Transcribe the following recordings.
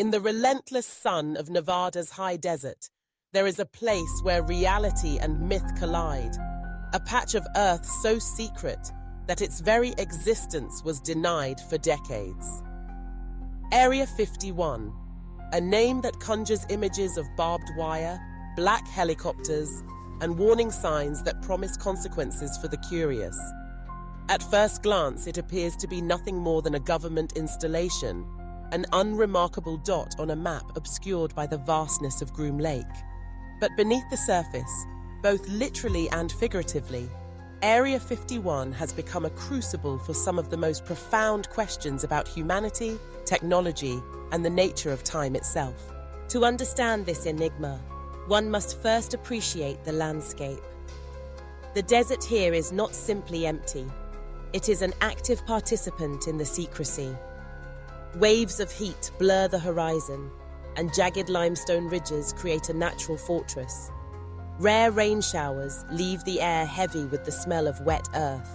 In the relentless sun of Nevada's high desert, there is a place where reality and myth collide, a patch of earth so secret that its very existence was denied for decades. Area 51, a name that conjures images of barbed wire, black helicopters, and warning signs that promise consequences for the curious. At first glance, it appears to be nothing more than a government installation, an unremarkable dot on a map obscured by the vastness of Groom Lake. But beneath the surface, both literally and figuratively, Area 51 has become a crucible for some of the most profound questions about humanity, technology, and the nature of time itself. To understand this enigma, one must first appreciate the landscape. The desert here is not simply empty. It is an active participant in the secrecy. Waves of heat blur the horizon, and jagged limestone ridges create a natural fortress. Rare rain showers leave the air heavy with the smell of wet earth.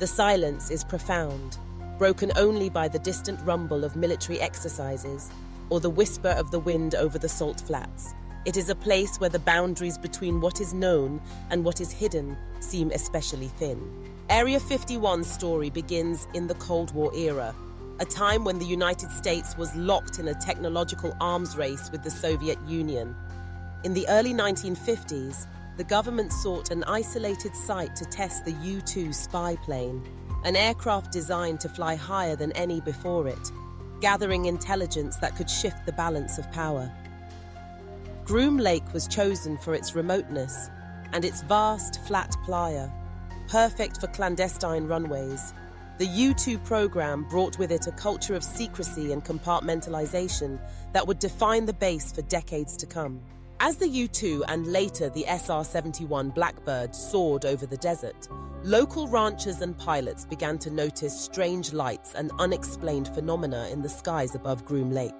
The silence is profound, broken only by the distant rumble of military exercises or the whisper of the wind over the salt flats. It is a place where the boundaries between what is known and what is hidden seem especially thin. Area 51's story begins in the Cold War era, a time when the United States was locked in a technological arms race with the Soviet Union. In the early 1950s, the government sought an isolated site to test the U-2 spy plane, an aircraft designed to fly higher than any before it, gathering intelligence that could shift the balance of power. Groom Lake was chosen for its remoteness and its vast, flat playa, perfect for clandestine runways. The U-2 program brought with it a culture of secrecy and compartmentalization that would define the base for decades to come. As the U-2 and later the SR-71 Blackbird soared over the desert, local ranchers and pilots began to notice strange lights and unexplained phenomena in the skies above Groom Lake.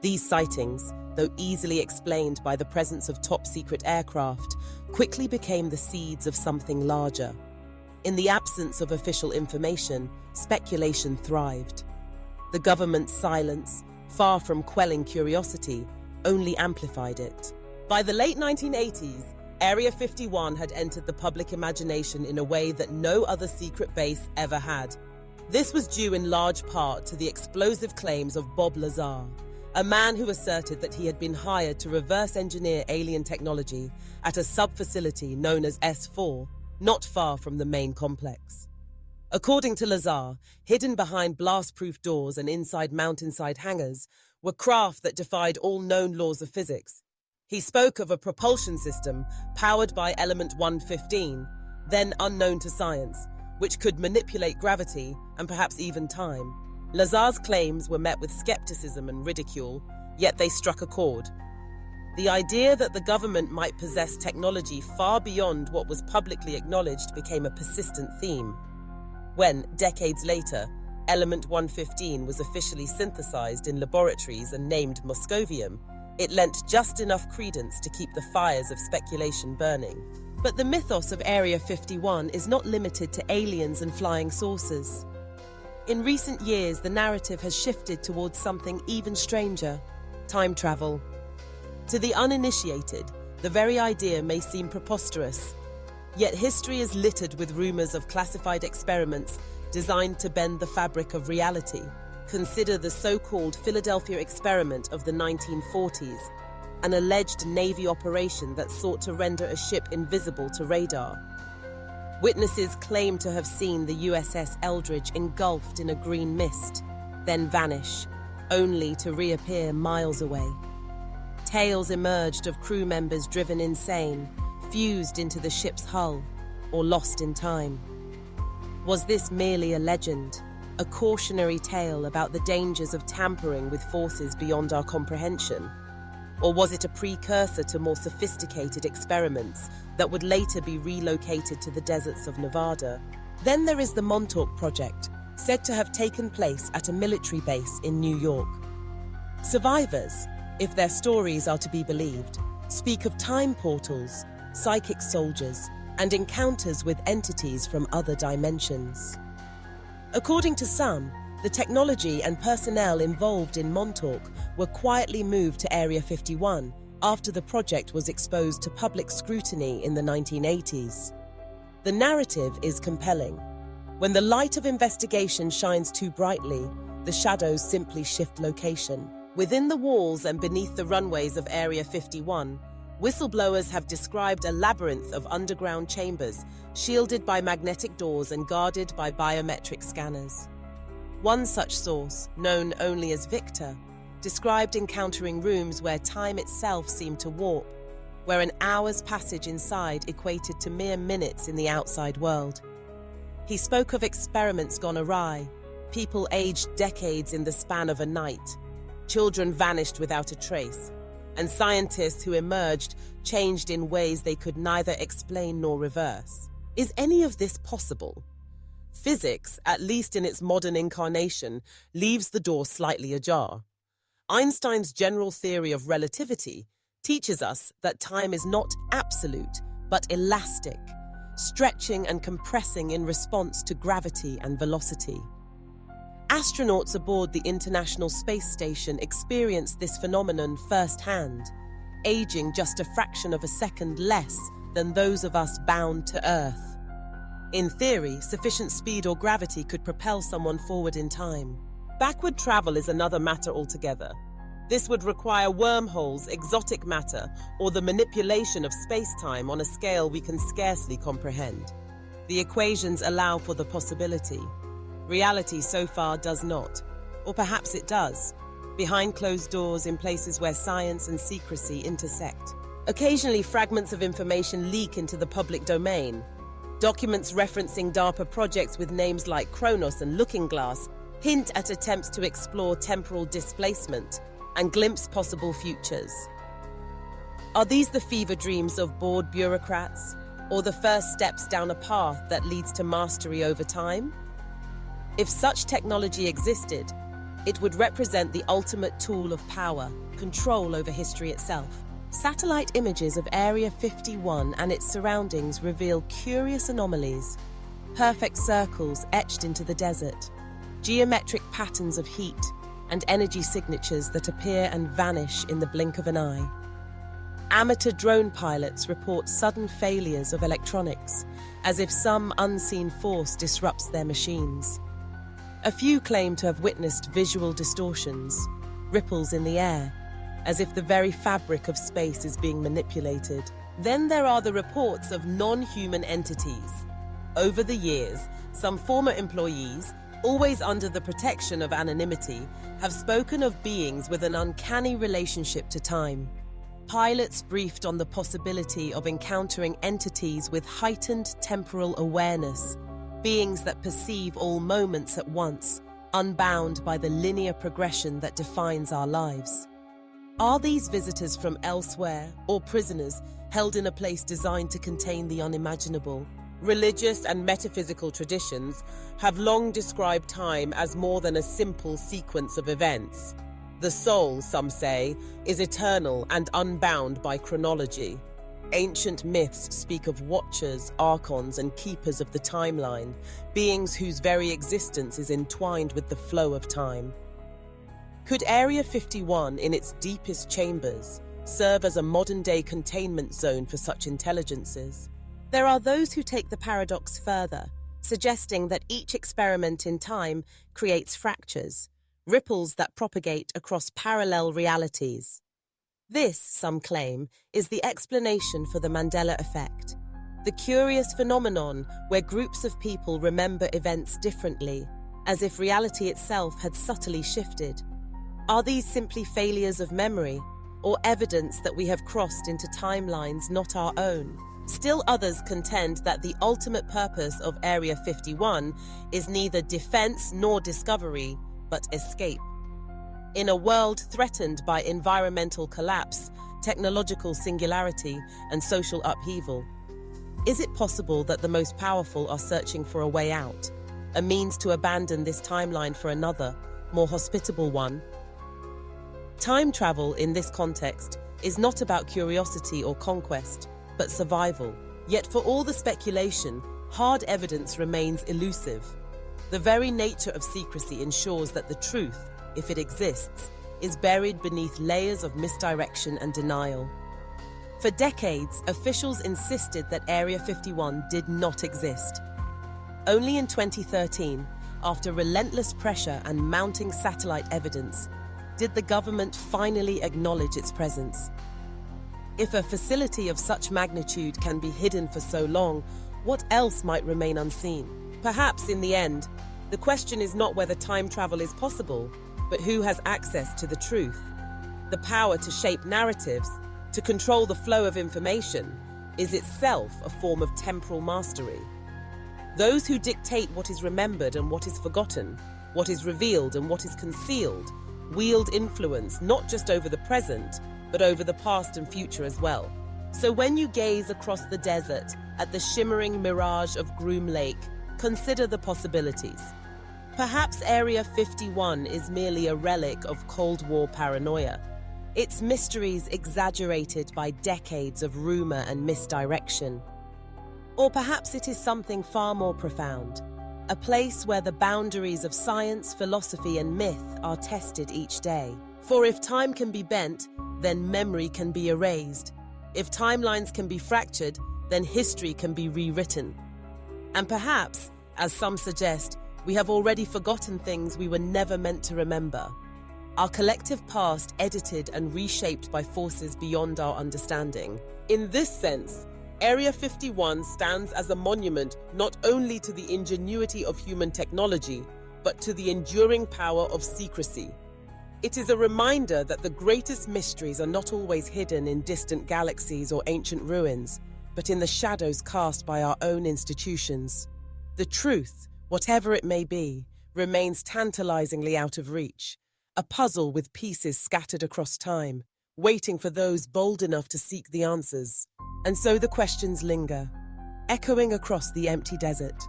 These sightings, though easily explained by the presence of top-secret aircraft, quickly became the seeds of something larger. In the absence of official information, speculation thrived. The government's silence, far from quelling curiosity, only amplified it. By the late 1980s, Area 51 had entered the public imagination in a way that no other secret base ever had. This was due in large part to the explosive claims of Bob Lazar, a man who asserted that he had been hired to reverse engineer alien technology at a sub-facility known as S4, not far from the main complex. According to Lazar, hidden behind blast-proof doors and inside mountainside hangars were craft that defied all known laws of physics. He spoke of a propulsion system powered by element 115, then unknown to science, which could manipulate gravity and perhaps even time. Lazar's claims were met with skepticism and ridicule, yet they struck a chord. The idea that the government might possess technology far beyond what was publicly acknowledged became a persistent theme. When, decades later, element 115 was officially synthesized in laboratories and named moscovium, it lent just enough credence to keep the fires of speculation burning. But the mythos of Area 51 is not limited to aliens and flying saucers. In recent years, the narrative has shifted towards something even stranger: time travel. To the uninitiated, the very idea may seem preposterous. Yet history is littered with rumors of classified experiments designed to bend the fabric of reality. Consider the so-called Philadelphia experiment of the 1940s, an alleged Navy operation that sought to render a ship invisible to radar. Witnesses claim to have seen the USS Eldridge engulfed in a green mist, then vanish, only to reappear miles away. Tales emerged of crew members driven insane, fused into the ship's hull, or lost in time. Was this merely a legend, a cautionary tale about the dangers of tampering with forces beyond our comprehension? Or was it a precursor to more sophisticated experiments that would later be relocated to the deserts of Nevada? Then there is the Montauk Project, said to have taken place at a military base in New York. Survivors, if their stories are to be believed, speak of time portals, psychic soldiers, and encounters with entities from other dimensions. According to some, The technology and personnel involved in Montauk were quietly moved to Area 51 after the project was exposed to public scrutiny in the 1980s. The narrative is compelling. When the light of investigation shines too brightly, the shadows simply shift location. Within the walls and beneath the runways of Area 51, whistleblowers have described a labyrinth of underground chambers, shielded by magnetic doors and guarded by biometric scanners. One such source, known only as Victor, described encountering rooms where time itself seemed to warp, where an hour's passage inside equated to mere minutes in the outside world. He spoke of experiments gone awry, people aged decades in the span of a night, children vanished without a trace, and scientists who emerged changed in ways they could neither explain nor reverse. Is any of this possible? Physics, at least in its modern incarnation, leaves the door slightly ajar. Einstein's general theory of relativity teaches us that time is not absolute, but elastic, stretching and compressing in response to gravity and velocity. Astronauts aboard the International Space Station experienced this phenomenon firsthand, aging just a fraction of a second less than those of us bound to Earth. In theory, sufficient speed or gravity could propel someone forward in time. Backward travel is another matter altogether. This would require wormholes, exotic matter, or the manipulation of space-time on a scale we can scarcely comprehend. The equations allow for the possibility. Reality so far does not. Or perhaps it does, behind closed doors in places where science and secrecy intersect. Occasionally, fragments of information leak into the public domain. Documents referencing DARPA projects with names like Kronos and Looking Glass hint at attempts to explore temporal displacement and glimpse possible futures. Are these the fever dreams of bored bureaucrats, or the first steps down a path that leads to mastery over time? If such technology existed, it would represent the ultimate tool of power, control over history itself. Satellite images of Area 51 and its surroundings reveal curious anomalies, perfect circles etched into the desert, geometric patterns of heat, and energy signatures that appear and vanish in the blink of an eye. Amateur drone pilots report sudden failures of electronics, as if some unseen force disrupts their machines. A few claim to have witnessed visual distortions, ripples in the air, as if the very fabric of space is being manipulated. Then there are the reports of non-human entities. Over the years, some former employees, always under the protection of anonymity, have spoken of beings with an uncanny relationship to time. Pilots briefed on the possibility of encountering entities with heightened temporal awareness, beings that perceive all moments at once, unbound by the linear progression that defines our lives. Are these visitors from elsewhere, or prisoners held in a place designed to contain the unimaginable? Religious and metaphysical traditions have long described time as more than a simple sequence of events. The soul, some say, is eternal and unbound by chronology. Ancient myths speak of watchers, archons, and keepers of the timeline, beings whose very existence is entwined with the flow of time. Could Area 51, in its deepest chambers, serve as a modern-day containment zone for such intelligences? There are those who take the paradox further, suggesting that each experiment in time creates fractures, ripples that propagate across parallel realities. This, some claim, is the explanation for the Mandela effect, the curious phenomenon where groups of people remember events differently, as if reality itself had subtly shifted. Are these simply failures of memory, or evidence that we have crossed into timelines not our own? Still others contend that the ultimate purpose of Area 51 is neither defense nor discovery, but escape. In a world threatened by environmental collapse, technological singularity, and social upheaval, is it possible that the most powerful are searching for a way out, a means to abandon this timeline for another, more hospitable one? Time travel in this context is not about curiosity or conquest, but survival. Yet for all the speculation, hard evidence remains elusive. The very nature of secrecy ensures that the truth, if it exists, is buried beneath layers of misdirection and denial. For decades, officials insisted that Area 51 did not exist. Only in 2013, after relentless pressure and mounting satellite evidence, did the government finally acknowledge its presence. If a facility of such magnitude can be hidden for so long, what else might remain unseen? Perhaps in the end, the question is not whether time travel is possible, but who has access to the truth. The power to shape narratives, to control the flow of information, is itself a form of temporal mastery. Those who dictate what is remembered and what is forgotten, what is revealed and what is concealed, wield influence not just over the present, but over the past and future as well. So when you gaze across the desert at the shimmering mirage of Groom Lake, consider the possibilities. Perhaps Area 51 is merely a relic of Cold War paranoia, its mysteries exaggerated by decades of rumor and misdirection. Or perhaps it is something far more profound, a place where the boundaries of science, philosophy, and myth are tested each day. For if time can be bent, then memory can be erased. If timelines can be fractured, then history can be rewritten. And perhaps, as some suggest, we have already forgotten things we were never meant to remember. Our collective past edited and reshaped by forces beyond our understanding. In this sense, Area 51 stands as a monument not only to the ingenuity of human technology, but to the enduring power of secrecy. It is a reminder that the greatest mysteries are not always hidden in distant galaxies or ancient ruins, but in the shadows cast by our own institutions. The truth, whatever it may be, remains tantalizingly out of reach, a puzzle with pieces scattered across time, waiting for those bold enough to seek the answers. And so the questions linger, echoing across the empty desert.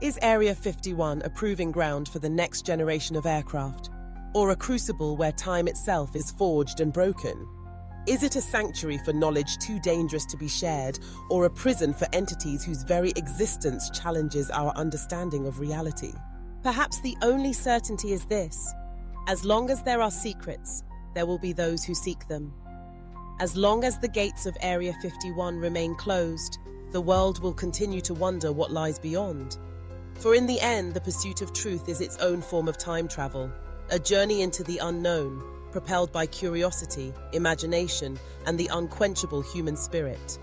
Is Area 51 a proving ground for the next generation of aircraft, or a crucible where time itself is forged and broken? Is it a sanctuary for knowledge too dangerous to be shared, or a prison for entities whose very existence challenges our understanding of reality? Perhaps the only certainty is this: as long as there are secrets, there will be those who seek them. As long as the gates of Area 51 remain closed, the world will continue to wonder what lies beyond. For in the end, the pursuit of truth is its own form of time travel, a journey into the unknown, propelled by curiosity, imagination, and the unquenchable human spirit.